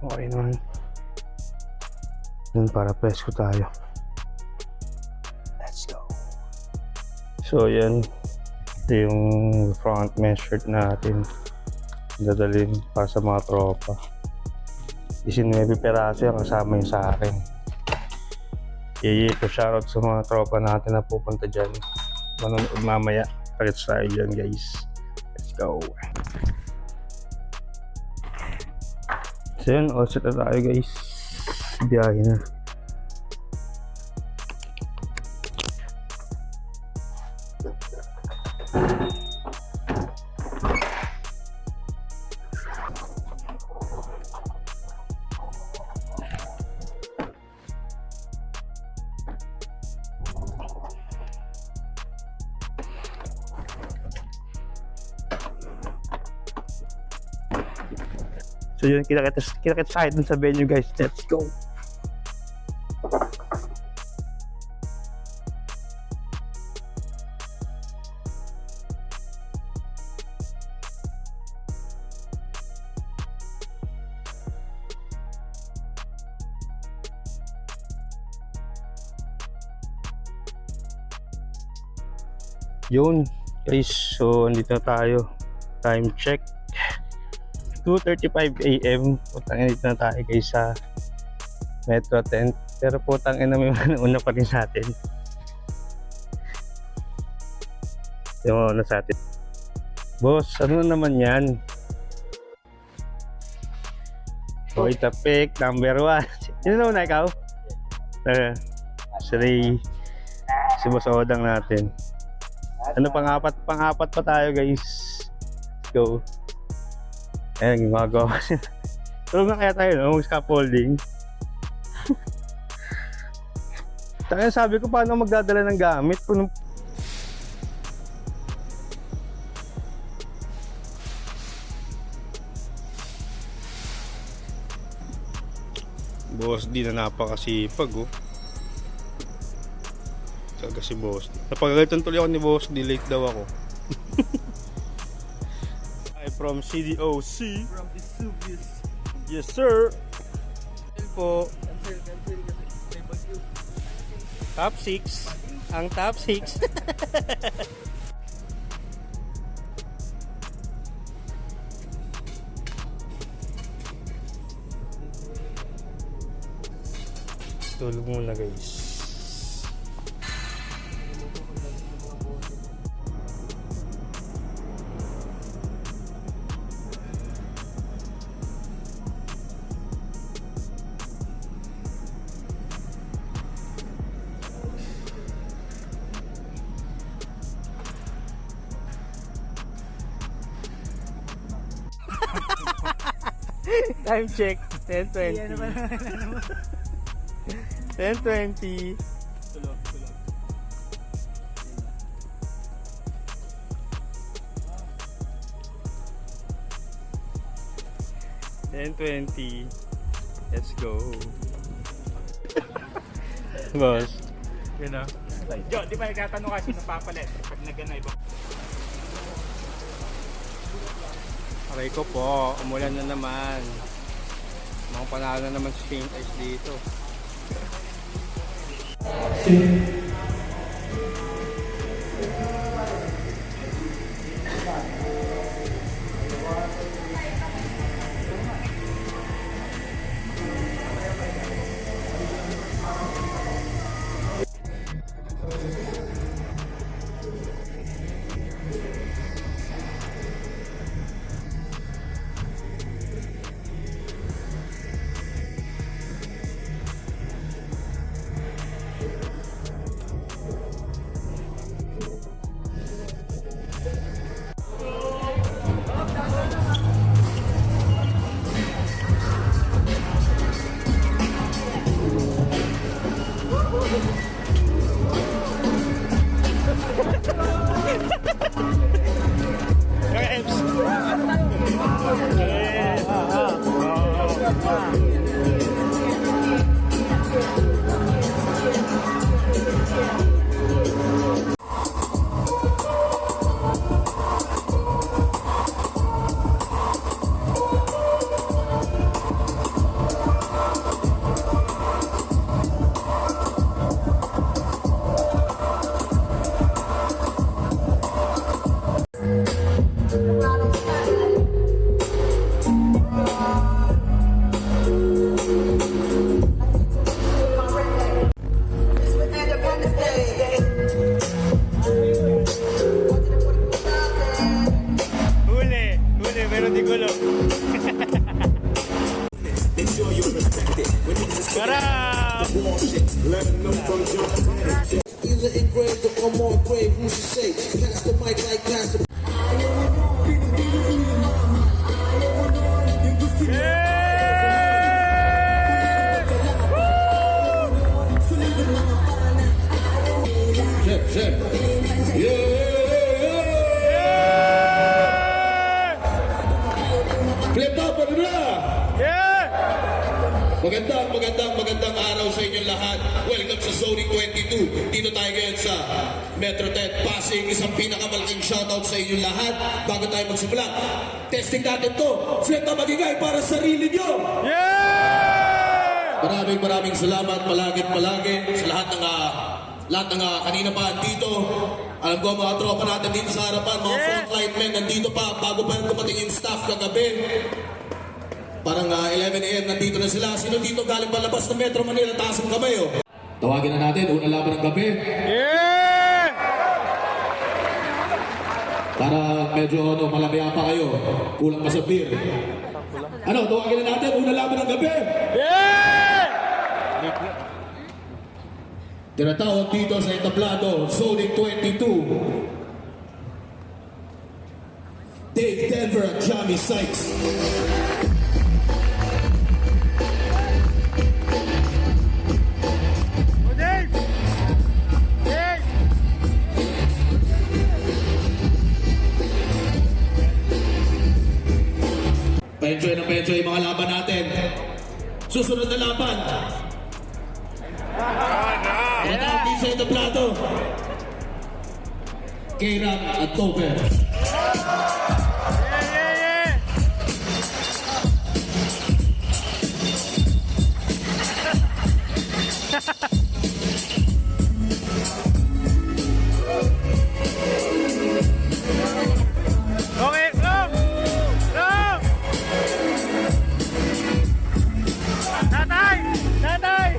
Okay naman. Yun, para presko tayo. Let's go. So yan, ito yung front measure natin. Dadalhin para sa mga tropa. 19 peraso yung kasama yung sa akin. Ito shoutout sa mga tropa natin na pupunta dyan. Manonood mamaya. Palit tayo dyan guys. Let's go. So yun, all set na tayo guys. Biyahe na. So yun, kita tayo dun sa venue guys. Let's go. Yun guys, so andito na tayo. Time check 2:35 AM. Putang ina, dito na tayo guys sa Metro 10. Pero putang ina, may una pa rin sa atin. Yung una sa atin. Boss, ano naman yan? Boy Tapik, number 1. Sino na ikaw? Si Boss Odang natin. Ano, pang-apat pa tayo guys. Let's go. Ayan, gumagawa siya. Tulog na kaya tayo, no? Scaffolding. Taka, sabi ko paano magdadala ng gamit. Boss D na napakasipag, oh. Saga si Boss D. Napagalitan tuloy ako ni Boss D, late daw ako. From CDOC. From Vesuvius. Yes sir. Po. Top 6. Ang top 6. Tulog muna guys. Time check 10:20. 10:20. Tulog. 10:20. Let's go. Boss. Yun na. Jo, di ba nagtatanong kasi ng papalit pag nagana iba? Aray ko po, umulan na naman. Mga panalo na naman si Paint Ice dito. Karap! Either engraved or more engraved, who's to say? Pass the mic like pass the Flip up, ano na? Yeah! Magandang araw sa inyong lahat. Welcome sa Zoning 22. Dito tayo ngayon sa Metro 10 Pasig. Isang pinakamalaking shoutout sa inyong lahat. Bago tayo magsimula, testing natin to. Flip up magigay para sa sarili nyo. Yeah! Maraming salamat palagi sa lahat ng kanina pa dito. Alam ko mga tropa natin dito sa harapan, mga frontline men nandito pa bago pa dumating yung staff kagabi. Parang 11 a.m. nandito na sila. Sino dito galing palabas ng Metro Manila? Taas ang kamay, oh. Tawagin na natin, unang laban ng gabi. Yeah! Para medyo malamaya pa kayo. Kulang pa sa beer. Tawagin na natin, unang laban ng gabi. Yeah! Tinatawag dito sa entablado, Zoning 22. Dave Denver at Johnny Sykes. Dave! Dave! Pa-enjoy yung mga laban natin. Susunod na laban. Tinatawag dito sa entablado. K-Ram at Topper. Yeah! Okay, go! Go! Tatay! Tatay!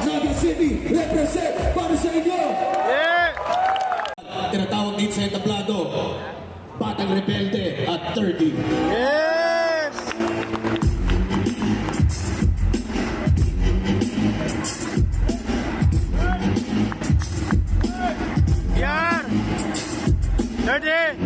Naga City, represent para sa inyo. Yeah! Tinatawag dito sa entablado. Batang Rebelde at 30. Yes! Yan! 30!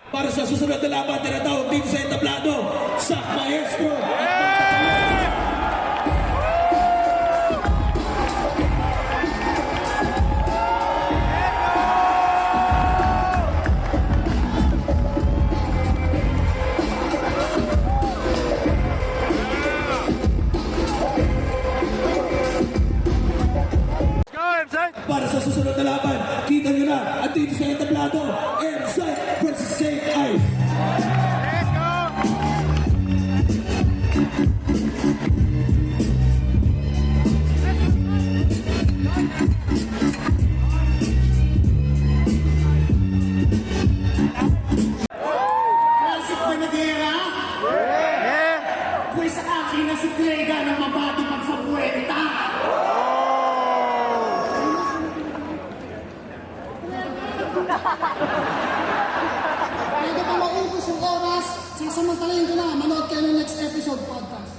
Para sa susunod na laban, tinatawag dito sa entablado. Sak Maestro. Go, M-Side! Para sa susunod na laban, kita nyo na at dito sa entablado, M-Side versus St. Ives. Let's go! Klasik ba na gera? Yeah! Pwes sa akin na si Clega ng mabati pag sa puwenta. Bago pa maubos yung oras, sasamantalayin ko na, manood kayo ng next episode podcast.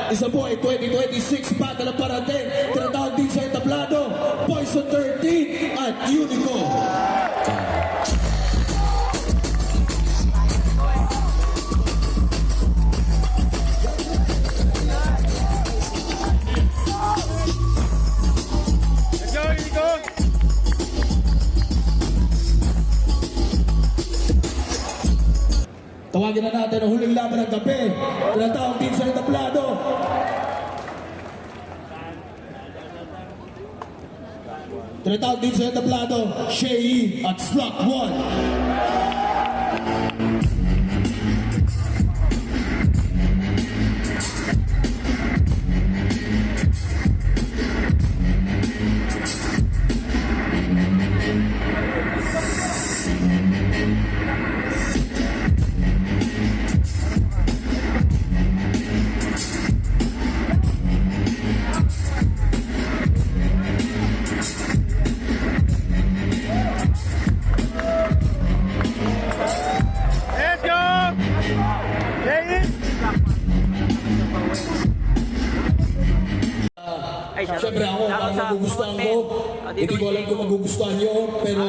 isa po ay 2026 battle ang parating. Tinatawag din sa entablado, Poison 13 at Unico. Let's go, Nico! Tawagin na natin ang huling laban ng gabi. Tinatawag din sa entablado. Tinatawag din sa entablado, Shei at Slot 1. Let's go! Jay! Siyempre ako, parang magugustuhan ko. Hindi ko alam kung magugustuhan nyo. Pero,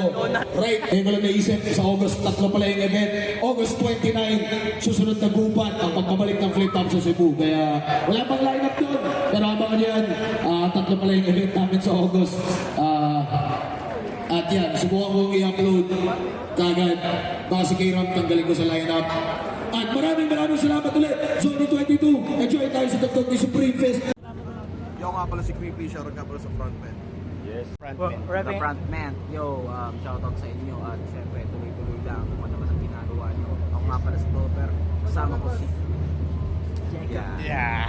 right, ngayon ko lang naisip, sa August 3 pala yung event. August 29, susunod na gupat ang pagbabalik ng Flip Top sa Cebu. Kaya, wala pang lineup yun. Pero abangan yan, 3 pala yung event namin sa August. At yan, subukan kong i-upload kagad. Baka si K-Ram tanggalin ko sa lineup. At maraming salamat ulit. Zone 22, enjoy tayo sa Dagdag ni Supreme Fest. Yo nga pala si Creepy, shoutout nga pala sa frontman. The frontman, yo, shoutout sa inyo at syempre tuloy-tuloy lang kung ano man ang ginagawa nyo. Ako nga pala si Doper, kasama ko si... Yeah.